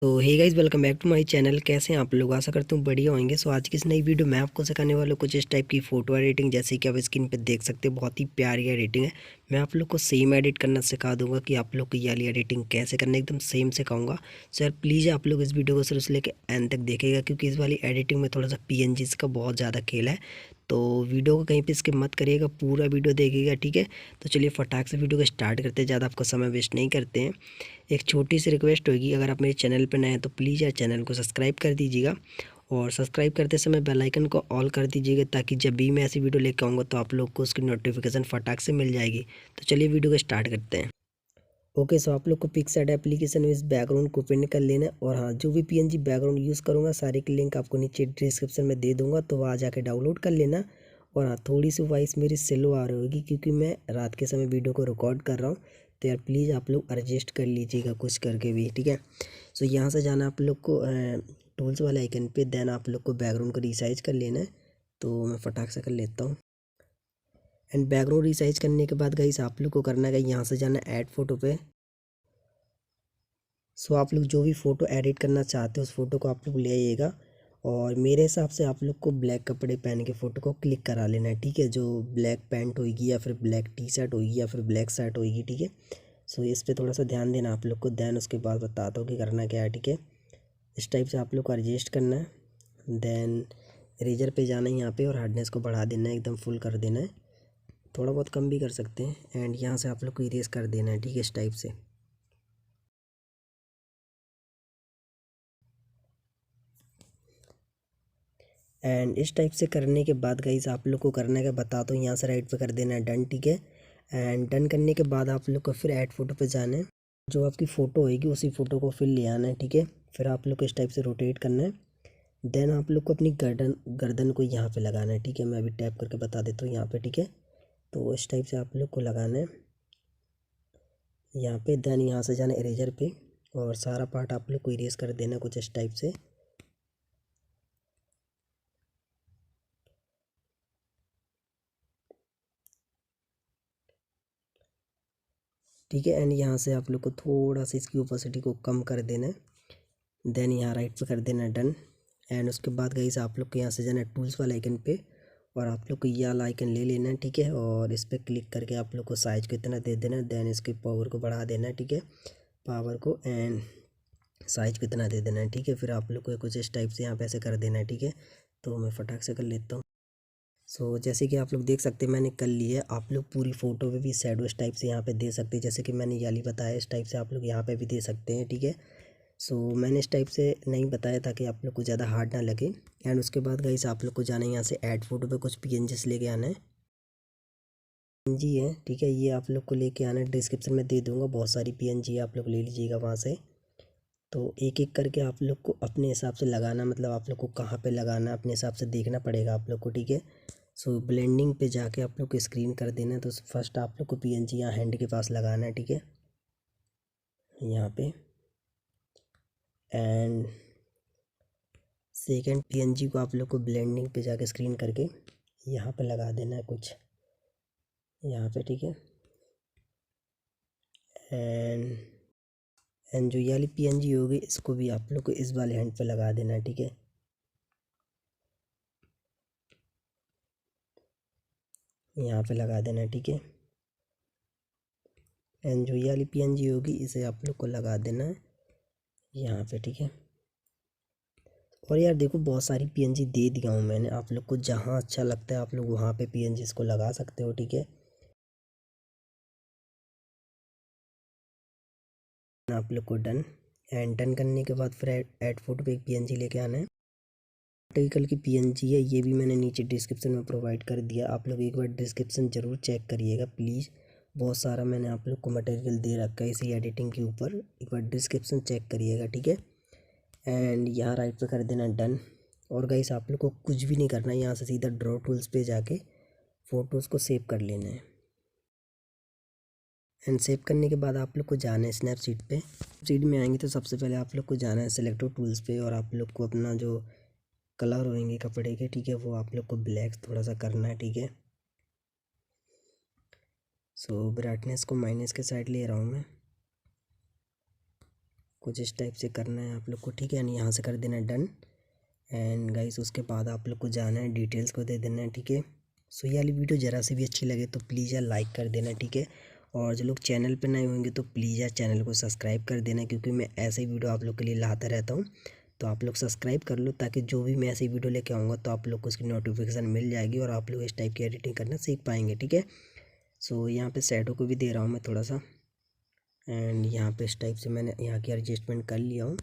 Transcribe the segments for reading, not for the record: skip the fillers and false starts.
तो hey guys, welcome back to my channel. कैसे हैं आप लोग? आशा करता हूँ बढ़िया होंगे। सो आज की इस नई वीडियो में आपको सिखाने वाला हूँ कुछ इस टाइप की फ़ोटो एडिटिंग, जैसे कि आप स्क्रीन पे देख सकते हैं। बहुत ही प्यारी एडिटिंग है। मैं आप लोग को सेम एडिट करना सिखा दूंगा कि आप लोग को ये वाली एडिटिंग कैसे करना है, एकदम सेम सिखाऊंगा। सो यार प्लीज़ आप लोग इस वीडियो को शुरू से लेकर एंड तक देखेगा, क्योंकि इस वाली एडिटिंग में थोड़ा सा PNGs का बहुत ज़्यादा खेल है। तो वीडियो को कहीं पे स्किप मत करिएगा, पूरा वीडियो देखिएगा, ठीक है। तो चलिए फटाक से वीडियो को स्टार्ट करते हैं, ज़्यादा आपका समय वेस्ट नहीं करते हैं। एक छोटी सी रिक्वेस्ट होगी, अगर आप मेरे चैनल पर नए हैं तो प्लीज़ यार चैनल को सब्सक्राइब कर दीजिएगा, और सब्सक्राइब करते समय बेल आइकन को ऑल कर दीजिएगा, ताकि जब भी मैं ऐसी वीडियो लेकर आऊँगा तो आप लोग को उसकी नोटिफिकेशन फटाक से मिल जाएगी। तो चलिए वीडियो को स्टार्ट करते हैं। ओके, सो आप लोग को पिक्सआर्ट एप्लीकेशन में इस बैकग्राउंड को ओपन कर लेना है। और हाँ, जो भी PNG बैकग्राउंड यूज़ करूँगा सारे की लिंक आपको नीचे डिस्क्रिप्शन में दे दूँगा, तो वहाँ जाके डाउनलोड कर लेना। और हाँ, थोड़ी सी वॉइस मेरी स्लो आ रही होगी, क्योंकि मैं रात के समय वीडियो को रिकॉर्ड कर रहा हूँ। तो यार प्लीज़ आप लोग एडजस्ट कर लीजिएगा कुछ करके भी, ठीक है। सो यहाँ से जाना आप लोग को टूल्स वाले आइकन पे, देन आप लोग को बैकग्राउंड को रिसाइज कर लेना है। तो मैं फटाक से कर लेता हूँ। एंड बैकग्राउंड रिसाइज करने के बाद गाइस आप लोग को करना है, यहाँ से जाना ऐड फोटो पे। सो आप लोग जो भी फ़ोटो एडिट करना चाहते हो उस फोटो को आप लोग ले आइएगा। और मेरे हिसाब से आप लोग को ब्लैक कपड़े पहन के फ़ोटो को क्लिक करा लेना है, ठीक है। जो ब्लैक पैंट होगी, या फिर ब्लैक T-शर्ट होगी, या फिर ब्लैक शर्ट होगी, ठीक है। सो इस पर थोड़ा सा ध्यान देना आप लोग को। देन उसके बाद बताता हूँ कि करना क्या है, ठीक है। इस टाइप से आप लोग को एडजस्ट करना है। देन इरेजर पे जाना है यहाँ पे, और हार्डनेस को बढ़ा देना है, एकदम फुल कर देना है। थोड़ा बहुत कम भी कर सकते हैं। एंड यहाँ से आप लोग को इरेज कर देना है, ठीक है, इस टाइप से। एंड इस टाइप से करने के बाद गाइस आप लोग को करना है क्या बताता हूँ। यहाँ से राइट पे कर देना है डन, ठीक है। एंड डन करने के बाद आप लोग को फिर ऐड फोटो पे जाना है। जो आपकी फ़ोटो होगी उसी फ़ोटो को फिर ले आना है, ठीक है। फिर आप लोग को इस टाइप से रोटेट करना है। देन आप लोग को अपनी गर्दन गर्दन को यहाँ पे लगाना है, ठीक है। मैं अभी टैप करके बता देता हूँ यहाँ पे, ठीक है। तो इस टाइप से आप लोग को लगाना है यहाँ पे। देन यहाँ से जाना इरेजर पे, और सारा पार्ट आप लोग को इरेज कर देना कुछ इस टाइप से। ठीक है। एंड यहाँ से आप लोग को थोड़ा सा इसकी ओपेसिटी को कम कर देना है। देन यहाँ राइट पे कर देना है डन। एंड उसके बाद गाइस आप लोग को यहाँ से जाना है टूल्स वाला आइकन पे, और आप लोग को ये वाला आइकन ले लेना है, ठीक है। और इस पर क्लिक करके आप लोग को साइज को इतना दे देना है। देन इसके पावर को बढ़ा देना है, ठीक है, पावर को। एंड साइज को इतना दे देना है, ठीक है। फिर आप लोग को कुछ इस टाइप से यहाँ पे ऐसे कर देना है, ठीक है। तो मैं फटाक से कर लेता हूँ। सो जैसे कि आप लोग देख सकते हैं मैंने कर ली है। आप लोग पूरी फ़ोटो पे भी शैडो इस टाइप से यहाँ पे दे सकते हैं, जैसे कि मैंने याली बताया इस टाइप से आप लोग यहाँ पे भी दे सकते हैं, ठीक है। सो मैंने इस टाइप से नहीं बताया ताकि आप लोग को ज़्यादा हार्ड ना लगे। एंड उसके बाद गाइस आप लोग को जाना है यहाँ से ऐड फोटो पे, कुछ PNGs लेके आना है। PNG है, ठीक है, ये आप लोग को लेके आना है। डिस्क्रिप्शन में दे दूँगा, बहुत सारी PNG आप लोग ले लीजिएगा वहाँ से। तो एक एक करके आप लोग को अपने हिसाब से लगाना, मतलब आप लोग को कहाँ पे लगाना अपने हिसाब से देखना पड़ेगा आप लोग को, ठीक है। सो ब्लेंडिंग पे जाके आप लोग को स्क्रीन कर देना है। तो फर्स्ट आप लोग को PNG यहाँ हैंड के पास लगाना है, ठीक है, यहाँ पे। एंड सेकेंड PNG को आप लोग को ब्लेंडिंग पे जाके स्क्रीन करके यहाँ पे लगा देना है कुछ यहाँ पे, ठीक है। एंड एंड जो ये वाली PNG होगी इसको भी आप लोग को इस वाले हैंड पे लगा देना है, ठीक है। यहाँ पे लगा देना है, ठीक है। एंड जो ये वाली PNG होगी इसे आप लोग को लगा देना है यहाँ पे, ठीक है। और यार देखो, बहुत सारी PNG दे दिया हूँ मैंने आप लोग को। जहाँ अच्छा लगता है आप लोग वहाँ पे PNG इसको लगा सकते हो, ठीक है। आप लोग को डन। एंड डन करने के बाद फिर ऐड फोटो पे एक PNG लेके आना है। आर्टिकल की PNG है, ये भी मैंने नीचे डिस्क्रिप्शन में प्रोवाइड कर दिया। आप लोग एक बार डिस्क्रिप्शन ज़रूर चेक करिएगा प्लीज़। बहुत सारा मैंने आप लोग को मटेरियल दे रखा है इसी एडिटिंग के ऊपर, एक बार डिस्क्रिप्शन चेक करिएगा, ठीक है। एंड यहाँ राइट पे कर देना डन। और गाइस आप लोग को कुछ भी नहीं करना है, यहाँ से सीधा ड्रॉ टूल्स पे जाके फ़ोटोज़ को सेव कर लेना है। एंड सेव करने के बाद आप लोग को जाना है स्नैपसीड पे। सीड में आएंगे तो सबसे पहले आप लोग को जाना है सिलेक्टर टूल्स पे, और आप लोग को अपना जो कलर होंगे कपड़े के, ठीक है, वो आप लोग को ब्लैक थोड़ा सा करना है, ठीक है। सो ब्राइटनेस को माइनस के साइड ले रहा हूँ मैं, कुछ इस टाइप से करना है आप लोग को, ठीक है। यानी यहाँ से कर देना है डन। एंड गाइस उसके बाद आप लोग को जाना है डिटेल्स को दे देना है, ठीक है। सो ये वाली वीडियो ज़रा से भी अच्छी लगे तो प्लीज़ यार लाइक कर देना, ठीक है। और जो लोग चैनल पर नए होंगे तो प्लीज़ यार चैनल को सब्सक्राइब कर देना, क्योंकि मैं ऐसे ही वीडियो आप लोग के लिए लाता रहता हूँ। तो आप लोग सब्सक्राइब कर लो ताकि जो भी मैं ऐसी वीडियो लेके आऊँगा तो आप लोग को उसकी नोटिफिकेशन मिल जाएगी और आप लोग इस टाइप की एडिटिंग करना सीख पाएंगे, ठीक है। सो यहाँ पे शैडो को भी दे रहा हूँ मैं थोड़ा सा। एंड यहाँ पे इस टाइप से मैंने यहाँ की एडजस्टमेंट कर लिया हूँ।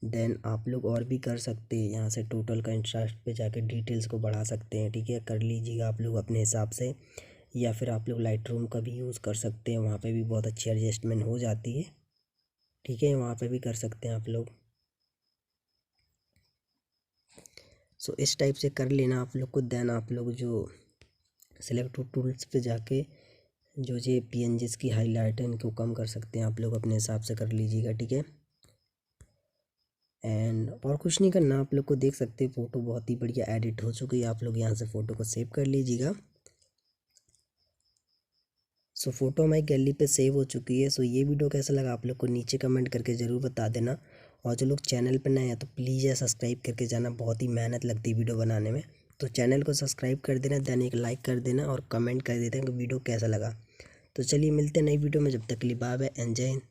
देन आप लोग और भी कर सकते हैं, यहाँ से टोटल कंट्रास्ट पे जाके डिटेल्स को बढ़ा सकते हैं, ठीक है। कर लीजिएगा आप लोग अपने हिसाब से, या फिर आप लोग लाइट रूम का भी यूज़ कर सकते हैं, वहाँ पे भी बहुत अच्छी एडजस्टमेंट हो जाती है, ठीक है। वहाँ पे भी कर सकते हैं आप लोग। सो इस टाइप से कर लेना आप लोग को। देन आप लोग जो सिलेक्ट टूल्स पे जाके जो ये PNGs की हाईलाइट है इनको कम कर सकते हैं आप लोग, अपने हिसाब से कर लीजिएगा, ठीक है। एंड और कुछ नहीं करना, आप लोग को देख सकते हैं फ़ोटो बहुत ही बढ़िया एडिट हो चुकी है। आप लोग यहाँ से फ़ोटो को सेव कर लीजिएगा। सो फोटो हमारी गैलरी पे सेव हो चुकी है। सो ये वीडियो कैसा लगा आप लोग को नीचे कमेंट करके ज़रूर बता देना। और जो लोग चैनल पर नए हैं तो प्लीज़ यार सब्सक्राइब करके जाना, बहुत ही मेहनत लगती है वीडियो बनाने में। तो चैनल को सब्सक्राइब कर देना, देन एक लाइक कर देना और कमेंट कर देना कि वीडियो कैसा लगा। तो चलिए मिलते हैं नई वीडियो में, जब तक के लिए बाय बाय एंड जय हिंद।